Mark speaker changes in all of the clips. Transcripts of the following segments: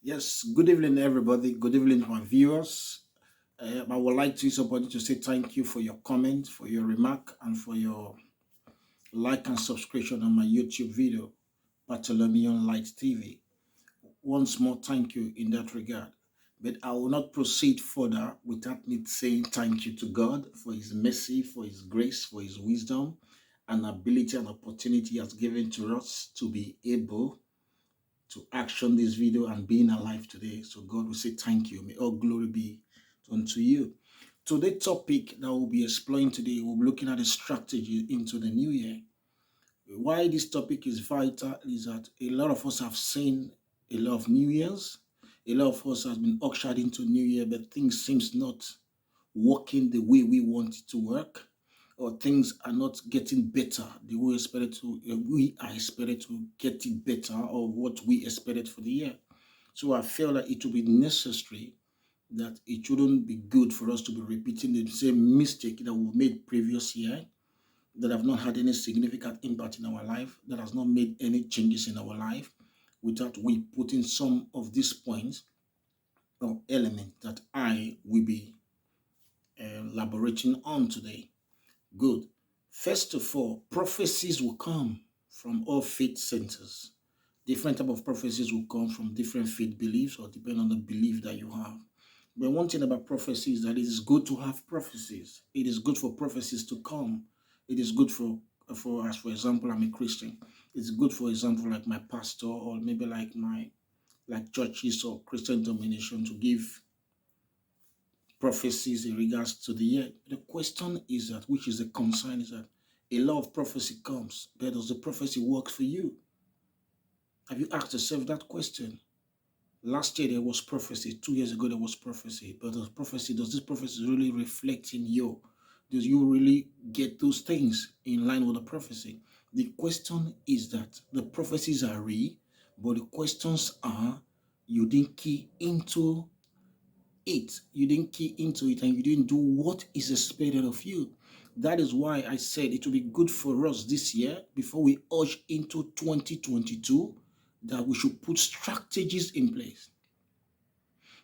Speaker 1: Yes, good evening, everybody. Good evening, my viewers. I would like to use the opportunity to say thank you for your comment, for your remark, and for your like and subscription on my YouTube video, Bartholomew Light TV. Once more, thank you in that regard. But I will not proceed further without me saying thank you to God for His mercy, for His grace, for His wisdom, and ability and opportunity He has given to us to be able to action this video and being alive today. So God will say thank you. May all glory be unto you. Today's topic that we'll be exploring today, we'll be looking at a strategy into the new year. Why this topic is vital is that a lot of us have seen a lot of New Year's. A lot of us has been ushered into New Year, but things seems not working the way we want it to work, or things are not getting better the way we are expected to get it better, or what we expected for the year. So I feel that it will be necessary, that it shouldn't be good for us to be repeating the same mistake that we made previous year, that have not had any significant impact in our life, that has not made any changes in our life, without we putting some of these points or elements that I will be elaborating on today. Good. First of all, prophecies will come from all faith centers. Different type of prophecies will come from different faith beliefs, or depend on the belief that you have. But one thing about prophecies is that it is good to have prophecies. It is good for prophecies to come. It is good as for example, I'm a Christian. It's good, for example, like my pastor, or maybe like churches or Christian domination, to give prophecies in regards to the year. The question is that, which is the concern, is that a lot of prophecy comes, but does the prophecy work for you? Have you asked yourself that question? Last year there was prophecy, 2 years ago there was prophecy, but does this prophecy really reflect in you? Do you really get those things in line with the prophecy? The question is that the prophecies are real, but the questions are, you didn't key into it. You didn't key into it, and you didn't do what is expected of you. That is why I said it will be good for us this year, before we urge into 2022, that we should put strategies in place.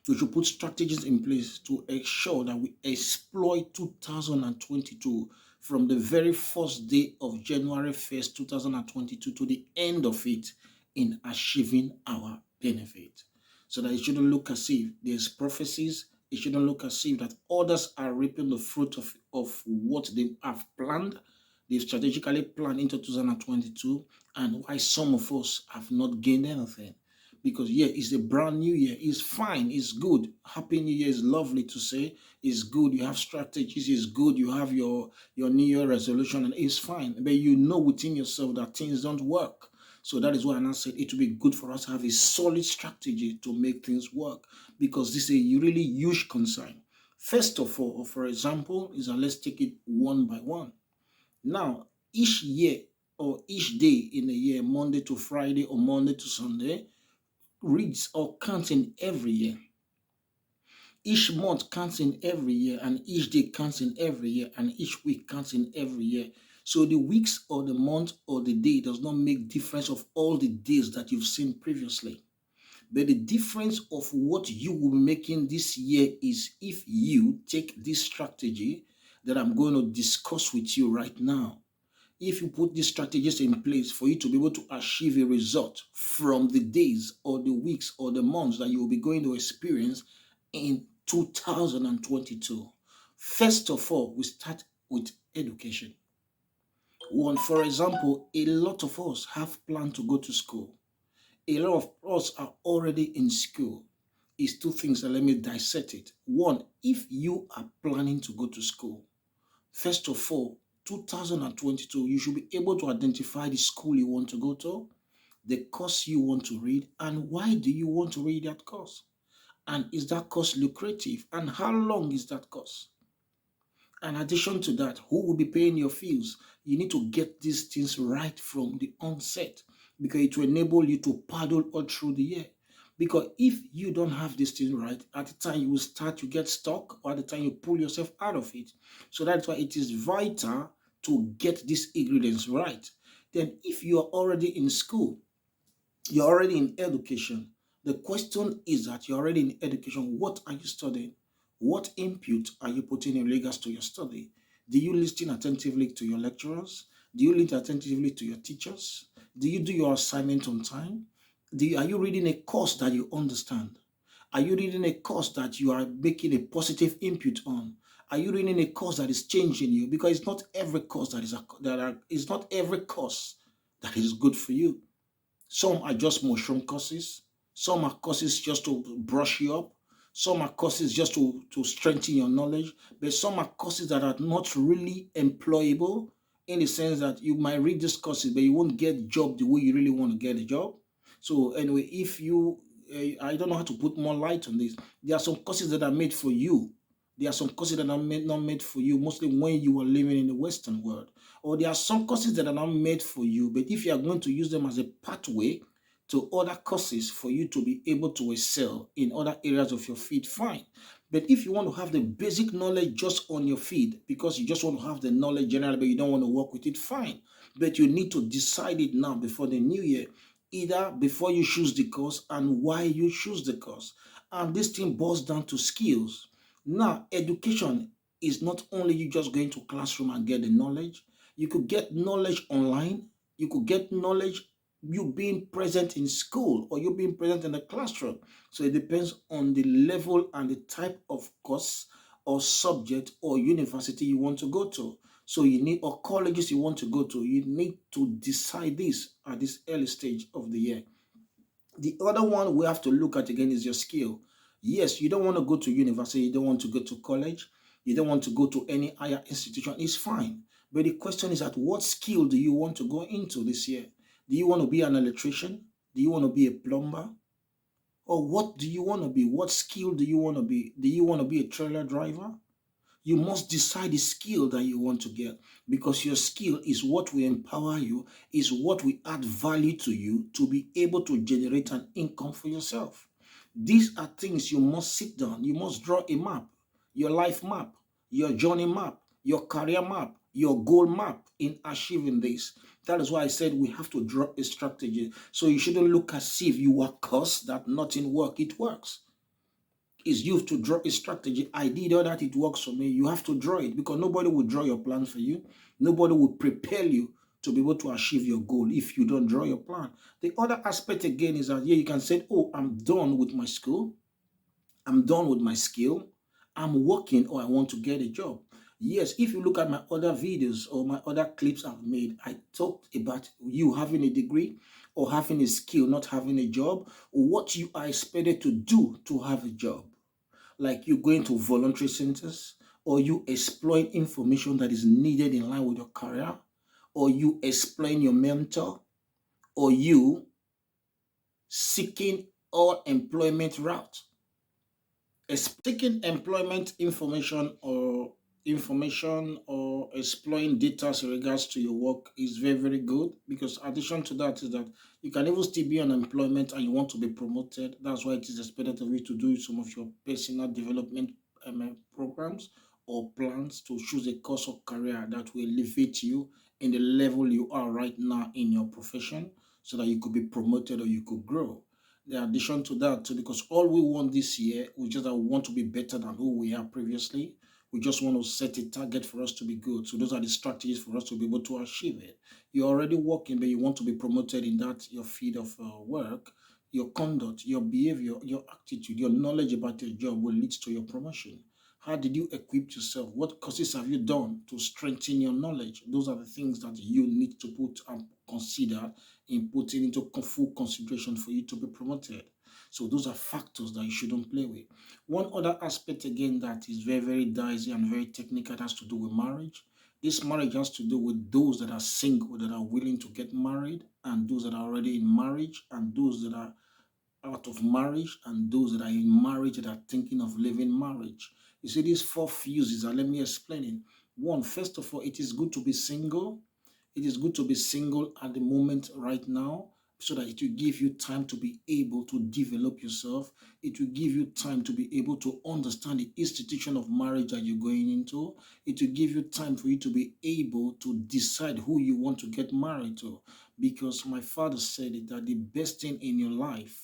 Speaker 1: We should put strategies in place to ensure that we exploit 2022 from the very first day of January 1st, 2022 to the end of it, in achieving our benefit. So that it shouldn't look as if there's prophecies. It shouldn't look as if that others are reaping the fruit of what they have planned. They've strategically planned into 2022, and why some of us have not gained anything. Because yeah, it's a brand new year. It's fine. It's good. Happy New Year is lovely to say. It's good. You have strategies. It's good. You have your New Year resolution, and it's fine. But you know within yourself that things don't work. So that is why I said it will be good for us to have a solid strategy to make things work, because this is a really huge concern. First of all, for example, is that let's take it one by one. Now, each year or each day in a year, Monday to Friday or Monday to Sunday, reads or counts in every year. Each month counts in every year, and each day counts in every year, and each week counts in every year. So the weeks or the month or the day does not make difference of all the days that you've seen previously. But the difference of what you will be making this year is if you take this strategy that I'm going to discuss with you right now. If you put these strategies in place for you to be able to achieve a result from the days or the weeks or the months that you will be going to experience in 2022. First of all, we start with education. One, for example, a lot of us have planned to go to school. A lot of us are already in school. It's two things, and let me dissect it. One, if you are planning to go to school, first of all, 2022, you should be able to identify the school you want to go to, the course you want to read, and why do you want to read that course? And is that course lucrative? And how long is that course? In addition to that, who will be paying your fees? You need to get these things right from the onset, because it will enable you to paddle all through the year. Because if you don't have this thing right, at the time you will start to get stuck, or at the time you pull yourself out of it. So that's why it is vital to get these ingredients right. Then if you are already in school, you're already in education, The question is that you're already in education. What are you studying? What input are you putting in regards to your study? Do you listen attentively to your lecturers? Do you listen attentively to your teachers? Do you do your assignment on time? Are you reading a course that you understand? Are you reading a course that you are making a positive input on? Are you reading a course that is changing you? Because it's not every course it's not every course that is good for you. Some are just mushroom courses. Some are courses just to brush you up. Some are courses just to strengthen your knowledge. But some are courses that are not really employable in the sense that you might read these courses, but you won't get a job the way you really want to get a job. So anyway, if you, I don't know how to put more light on this. There are some courses that are made for you. There are some courses that are not made for you, mostly when you are living in the Western world. Or there are some courses that are not made for you, but if you are going to use them as a pathway to other courses for you to be able to excel in other areas of your field, fine. But if you want to have the basic knowledge just on your feed, because you just want to have the knowledge generally, but you don't want to work with it, fine. But you need to decide it now before the new year, either before you choose the course and why you choose the course. And this thing boils down to skills. Now, education is not only you just going to classroom and get the knowledge. You could get knowledge online. You could get knowledge you being present in school or you being present in the classroom. So it depends on the level and the type of course or subject or university you want to go to. So you need, or colleges you want to go to, you need to decide this at this early stage of the year. The other one we have to look at again is your skill. Yes, you don't want to go to university, you don't want to go to college, you don't want to go to any higher institution. It's fine. But the question is at what skill do you want to go into this year? Do you want to be an electrician? Do you want to be a plumber? Or what do you want to be? What skill do you want to be? Do you want to be a trailer driver? You must decide the skill that you want to get because your skill is what will empower you, is what will add value to you to be able to generate an income for yourself. These are things you must sit down, you must draw a map, your life map, your journey map, your career map, your goal map in achieving this. That is why I said we have to draw a strategy. So you shouldn't look as if you are cursed that nothing works. It works. Is you to draw a strategy. I did all that, it works for me. You have to draw it because nobody will draw your plan for you. Nobody will prepare you to be able to achieve your goal if you don't draw your plan. The other aspect again is that, yeah, you can say, oh, I'm done with my school. I'm done with my skill. I'm working or I want to get a job. Yes, if you look at my other videos or my other clips I've made, I talked about you having a degree or having a skill, not having a job, or what you are expected to do to have a job, like you going to voluntary centers, or you exploring information that is needed in line with your career, or you exploring your mentor, or you seeking all employment route. Seeking employment information or exploring data in regards to your work is very, very good because addition to that is that you can even still be on employment and you want to be promoted. That's why it is expected of you to do some of your personal development programs or plans to choose a course or career that will elevate you in the level you are right now in your profession so that you could be promoted or you could grow. In addition to that, too, because all we want this year, we just want to be better than who we are previously. We just want to set a target for us to be good. So those are the strategies for us to be able to achieve it. You're already working, but you want to be promoted in that your field of work. Your conduct, your behavior, your attitude, your knowledge about your job will lead to your promotion. How did you equip yourself? What courses have you done to strengthen your knowledge? Those are the things that you need to put and consider in putting into full consideration for you to be promoted. So those are factors that you shouldn't play with. One other aspect again that is very, very dicey and very technical has to do with marriage. This marriage has to do with those that are single, that are willing to get married, and those that are already in marriage, and those that are out of marriage, and those that are in marriage that are thinking of leaving marriage. You see, these four fuses, and let me explain it. One, first of all, it is good to be single. It is good to be single at the moment right now so that it will give you time to be able to develop yourself. It will give you time to be able to understand the institution of marriage that you're going into. It will give you time for you to be able to decide who you want to get married to. Because my father said it, that the best thing in your life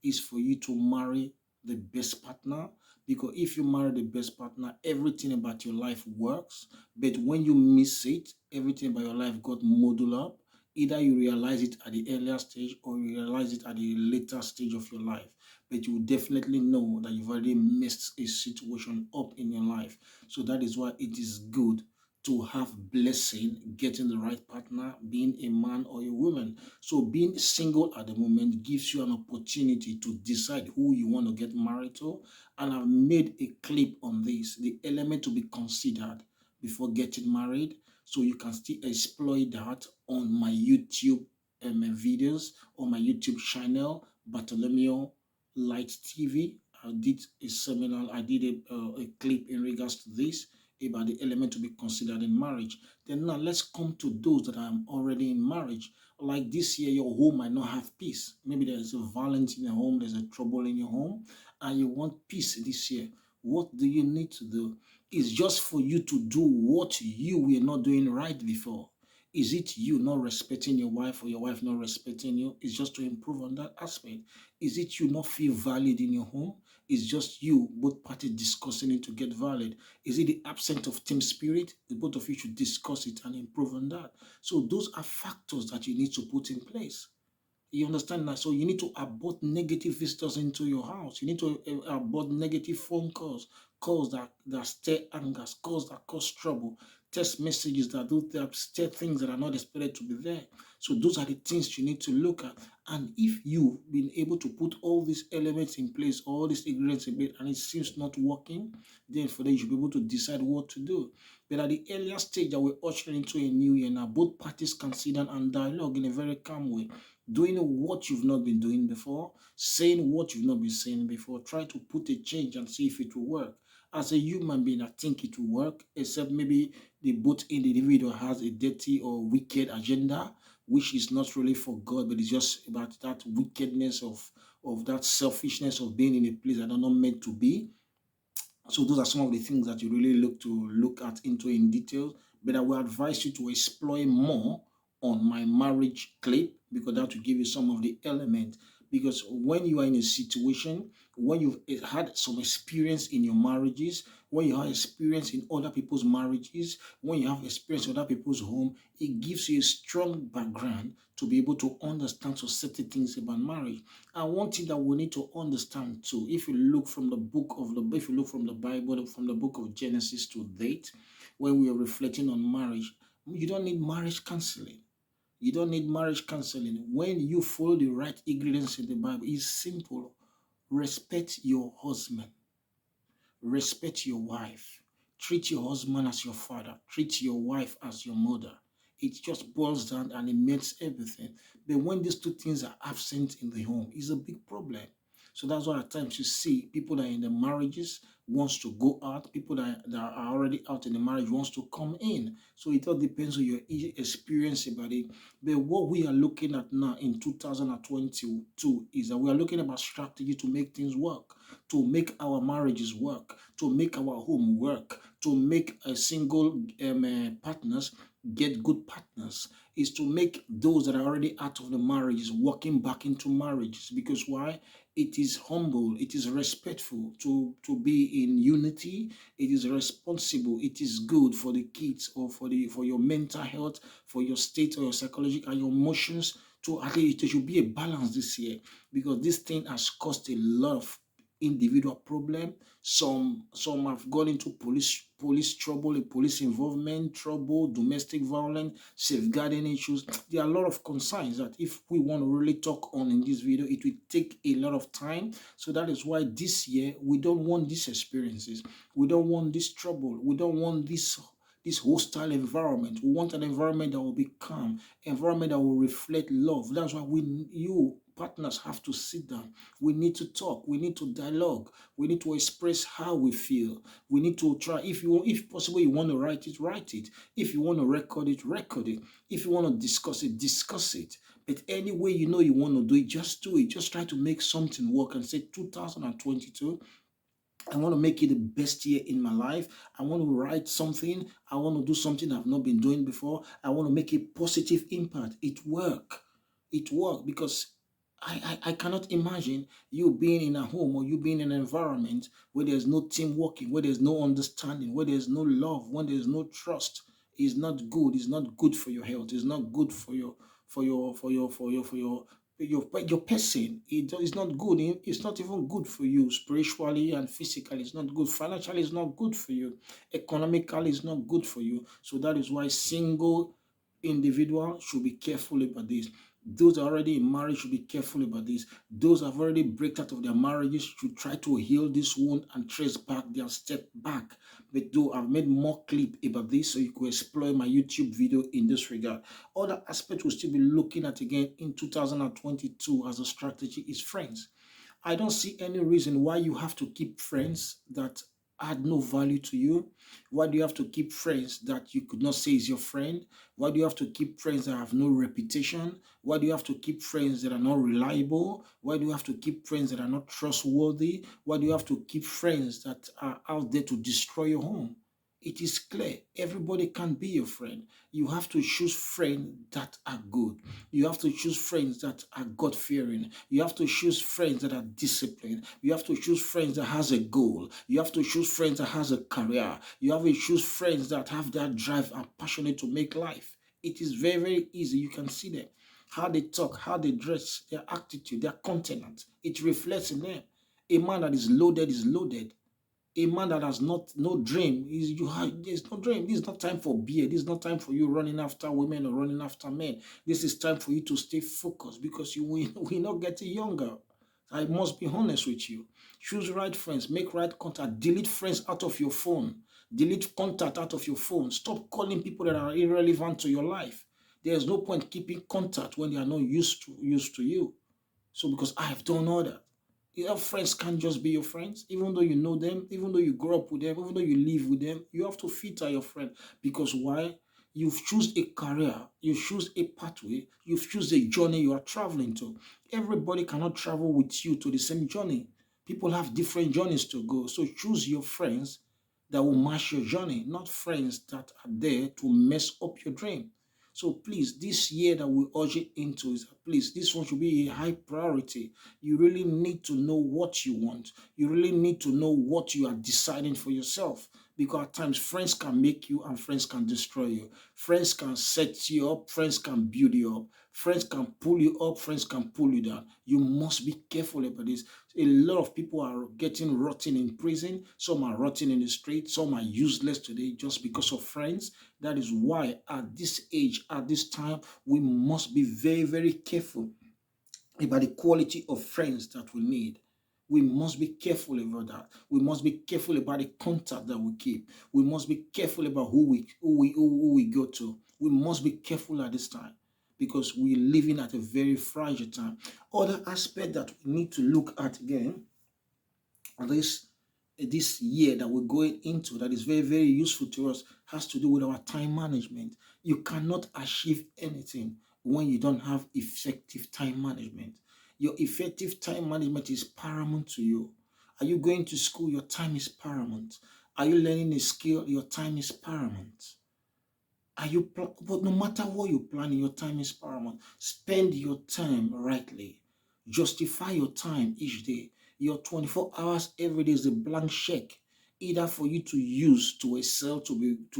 Speaker 1: is for you to marry the best partner. Because if you marry the best partner, everything about your life works. But when you miss it, everything about your life got muddled up. Either you realize it at the earlier stage or you realize it at the later stage of your life. But you will definitely know that you've already messed a situation up in your life. So that is why it is good to have blessing, getting the right partner, being a man or a woman. So being single at the moment gives you an opportunity to decide who you want to get married to. And I've made a clip on this, the element to be considered before getting married. So you can still exploit that on my YouTube videos, on my YouTube channel, Bartholomew Light TV. I did a seminar, I did a clip in regards to this about the element to be considered in marriage. Then now let's come to those that are already in marriage. Like this year, your home might not have peace. Maybe there's a violence in your home, there's a trouble in your home, and you want peace this year. What do you need to do? It's just for you to do what you were not doing right before. Is it you not respecting your wife or your wife not respecting you? It's just to improve on that aspect. Is it you not feel valid in your home? It's just you, both parties discussing it to get valid. Is it the absence of team spirit? The both of you should discuss it and improve on that. So those are factors that you need to put in place. You understand that? So you need to abort negative visitors into your house. You need to abort negative phone calls, calls that stir anger, calls that cause trouble, text messages that do that stir things that are not expected to be there. So those are the things you need to look at. And if you've been able to put all these elements in place, all these ingredients in place, and it seems not working, then for them you should be able to decide what to do. But at the earlier stage that we're ushering into a new year now, both parties can sit down and dialogue in a very calm way, doing what you've not been doing before, saying what you've not been saying before. Try to put a change and see if it will work. As a human being, I think it will work, except maybe the both individual has a dirty or wicked agenda, which is not really for God, but it's just about that wickedness of that selfishness of being in a place that are not meant to be. So those are some of the things that you really look at into in detail. But I will advise you to explore more on my marriage clip because that will give you some of the elements. Because when you are in a situation, when you've had some experience in your marriages, when you have experience in other people's marriages, when you have experience in other people's home, it gives you a strong background to be able to understand so certain things about marriage. And one thing that we need to understand too, if you look from the book of the, if you look from the Bible, from the book of Genesis to date, when we are reflecting on marriage, you don't need marriage counseling. You don't need marriage counseling. When you follow the right ingredients in the Bible, it's simple. Respect your husband. Respect your wife. Treat your husband as your father. Treat your wife as your mother. It just boils down and it makes everything. But when these two things are absent in the home, it's a big problem. So that's why at times you see people that are in the marriages wants to go out, people that are already out in the marriage wants to come in. So it all depends on your experience about it. But what we are looking at now in 2022 is that we are looking about strategy to make things work, to make our marriages work, to make our home work, to make a single partners get good partners, is to make those that are already out of the marriages walking back into marriages. Because why? It is humble, it is respectful to be in unity, it is responsible, it is good for the kids or for your mental health, for your state or your psychology and your emotions. To at least there should be a balance this year, because this thing has caused a lot of individual problem. Some have gone into police trouble, police involvement trouble, domestic violence, safeguarding issues. There are a lot of concerns that if we want to really talk on in this video, it will take a lot of time. So that is why this year we don't want these experiences, we don't want this trouble, we don't want this hostile environment. We want an environment that will be calm, environment that will reflect love. That's why you partners have to sit down. We need to talk. We need to dialogue. We need to express how we feel. We need to try. If possible, you want to write it, write it. If you want to record it, record it. If you want to discuss it, discuss it. But any way you know you want to do it, just do it. Just try to make something work and say 2022. I want to make it the best year in my life. I want to write something. I want to do something I've not been doing before. I want to make a positive impact. It work. It work because I cannot imagine you being in a home or you being in an environment where there's no team working, where there's no understanding, where there's no love, when there's no trust. It's not good. It's not good for your health. It's not good for your person. It's not good. It's not even good for you spiritually and physically. It's not good. Financially, it's not good for you. Economically, it's not good for you. So that is why single individual should be careful about this. Those already in marriage should be careful about this. Those have already break out of their marriages should try to heal this wound and trace back their step back. But though I've made more clip about this, so you could explore my YouTube video in this regard. Other aspects we'll still be looking at again in 2022 as a strategy is friends. I don't see any reason why you have to keep friends that add no value to you. Why do you have to keep friends that you could not say is your friend? Why do you have to keep friends that have no reputation? Why do you have to keep friends that are not reliable? Why do you have to keep friends that are not trustworthy? Why do you have to keep friends that are out there to destroy your home? It is clear everybody can be your friend. You have to choose friends that are good. You have to choose friends that are God fearing. You have to choose friends that are disciplined. You have to choose friends that has a goal. You have to choose friends that has a career. You have to choose friends that have that drive and passionate to make life. It is very, very easy. You can see them. How they talk, how they dress, their attitude, their countenance. It reflects in them. A man that is loaded is loaded. A man that has not no dream is you have there's no dream. This is not time for beer. This is not time for you running after women or running after men. This is time for you to stay focused because you will not getting younger. I must be honest with you. Choose right friends, make right contact, delete friends out of your phone, delete contact out of your phone. Stop calling people that are irrelevant to your life. There's no point keeping contact when they are not used to you. So because I have done all that. Your friends can't just be your friends, even though you know them, even though you grow up with them, even though you live with them, you have to filter your friend. Because why? You've choose a career, you choose a pathway, you've choose a journey you are traveling to. Everybody cannot travel with you to the same journey. People have different journeys to go. So choose your friends that will match your journey, not friends that are there to mess up your dream. So please, this year that we urge it into is please, this one should be a high priority. You really need to know what you want. You really need to know what you are deciding for yourself. Because at times friends can make you and friends can destroy you. Friends can set you up, friends can build you up. Friends can pull you up, friends can pull you down. You must be careful about this. A lot of people are getting rotten in prison. Some are rotting in the street. Some are useless today just because of friends. That is why at this age, at this time, we must be very, very careful about the quality of friends that we need. We must be careful about that. We must be careful about the contact that we keep. We must be careful about who we go to. We must be careful at this time because we're living at a very fragile time. Other aspect that we need to look at again this this year that we're going into that is very, very useful to us has to do with our time management. You cannot achieve anything when you don't have effective time management. Your effective time management is paramount to you. Are you going to school? Your time is paramount. Are you learning a skill? Your time is paramount. But no matter what you're planning, your time is paramount. Spend your time rightly. Justify your time each day. Your 24 hours every day is a blank check, either for you to use to excel to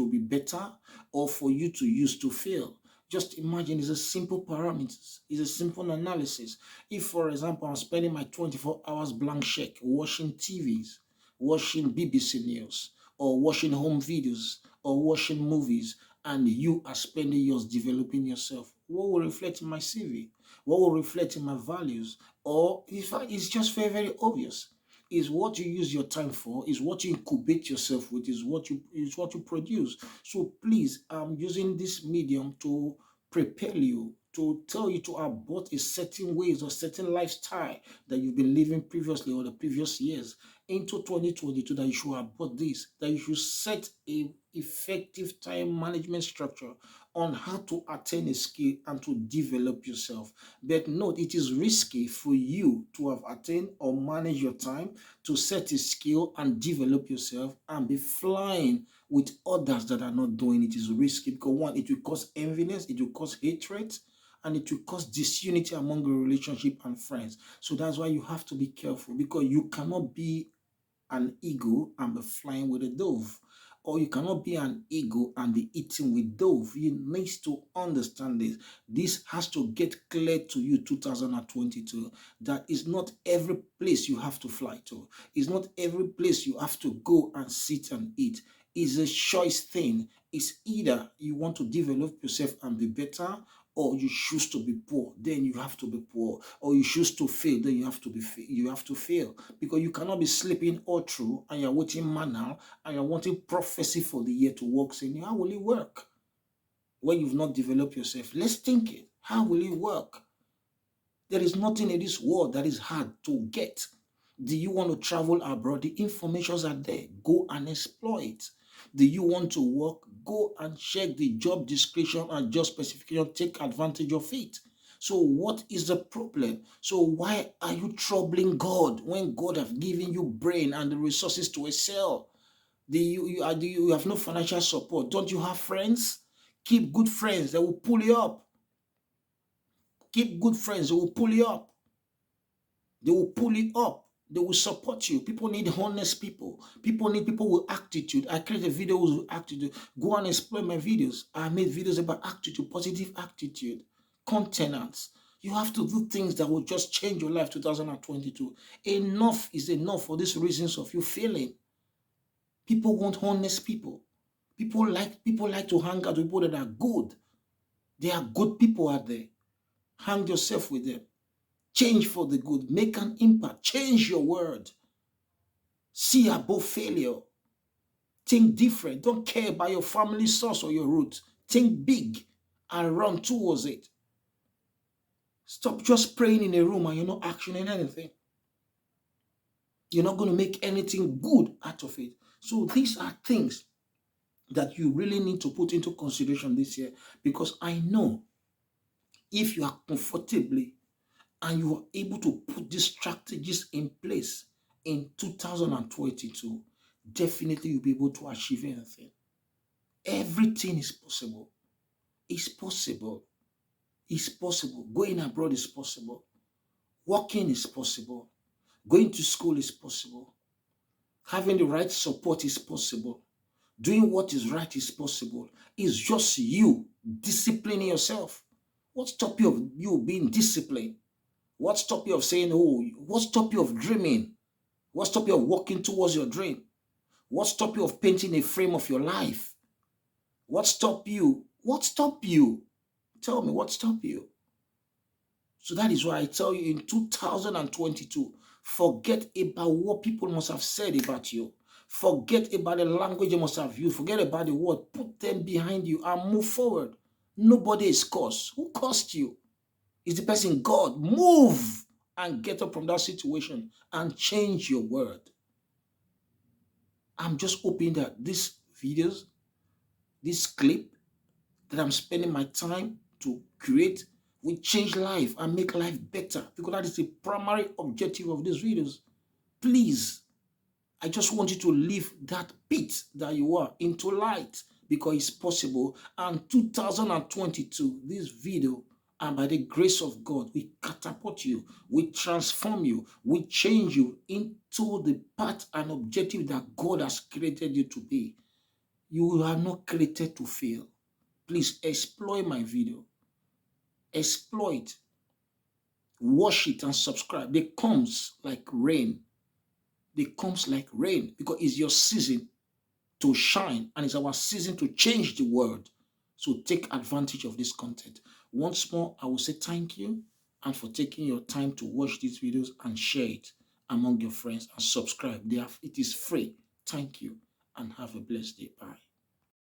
Speaker 1: be better, or for you to use to fail. Just imagine it's a simple parameters, it's a simple analysis. If, for example, I'm spending my 24 hours blank check watching TVs, watching BBC News, or watching home videos, or watching movies, and you are spending yours developing yourself, what will reflect in my CV? What will reflect in my values? Or in fact, it's just very, very obvious. Is what you use your time for, is what you incubate yourself with, is what you produce. So please, I'm using this medium to prepare you, to tell you to abort a certain ways or certain lifestyle that you've been living previously or the previous years into 2022, that you should abort this, that you should set a effective time management structure on how to attain a skill and to develop yourself. But note, it is risky for you to have attained or manage your time to set a skill and develop yourself and be flying with others that are not doing it. Is risky because one, it will cause enviness, it will cause hatred, and it will cause disunity among your relationship and friends. So that's why you have to be careful, because you cannot be an eagle and be flying with a dove, or you cannot be an eagle and be eating with dove. You need to understand this. This has to get clear to you 2022, that is not every place you have to fly to. It's not every place you have to go and sit and eat. It's a choice thing. It's either you want to develop yourself and be better, or you choose to be poor, then you have to be poor, or you choose to fail, then you have to fail, because you cannot be sleeping all through and you're waiting manna and you're wanting prophecy for the year to work, saying, how will it work when you've not developed yourself? Let's think it. How will it work? There is nothing in this world that is hard to get. Do you want to travel abroad? The informations are there. Go and exploit. Do you want to work? Go and check the job description and job specification. Take advantage of it. So what is the problem? So why are you troubling God when God has given you brain and the resources to excel? Do you have no financial support? Don't you have friends? Keep good friends that will pull you up. Keep good friends that will pull you up. They will pull you up. They will support you. People need honest people. People need people with attitude. I created videos with attitude. Go and explore my videos. I made videos about attitude, positive attitude, countenance. You have to do things that will just change your life 2022. Enough is enough for these reasons of you failing. People want honest people. People like to hang out with people that are good. There are good people out there. Hang yourself with them. Change for the good. Make an impact. Change your word. See above failure. Think different. Don't care about your family source or your roots. Think big and run towards it. Stop just praying in a room and you're not actioning anything. You're not going to make anything good out of it. So these are things that you really need to put into consideration this year, because I know if you are comfortably and you are able to put these strategies in place in 2022, definitely you'll be able to achieve anything. Everything is possible. It's possible. It's possible. Going abroad is possible. Working is possible. Going to school is possible. Having the right support is possible. Doing what is right is possible. It's just you disciplining yourself. What stops you of you being disciplined? What stops you of saying, oh, what stops you of dreaming? What stops you of walking towards your dream? What stops you of painting a frame of your life? What stops you? What stops you? Tell me, what stops you? So that is why I tell you in 2022, forget about what people must have said about you. Forget about the language they must have used. Forget about the word. Put them behind you and move forward. Nobody is cursed. Who cursed you? It's the person God. Move and get up from that situation and change your word. I'm just hoping that these videos, this clip that I'm spending my time to create will change life and make life better, because that is the primary objective of these videos. Please, I just want you to leave that pit that you are into light, because it's possible. And 2022, this video, and by the grace of God, we catapult you, we transform you, we change you into the path and objective that God has created you to be. You are not created to fail. Please exploit my video. Exploit. Watch it and subscribe. They comes like rain. They comes like rain, because it's your season to shine and it's our season to change the world. So take advantage of this content. Once more, I will say thank you and for taking your time to watch these videos and share it among your friends and subscribe. It is free. Thank you and have a blessed day. Bye.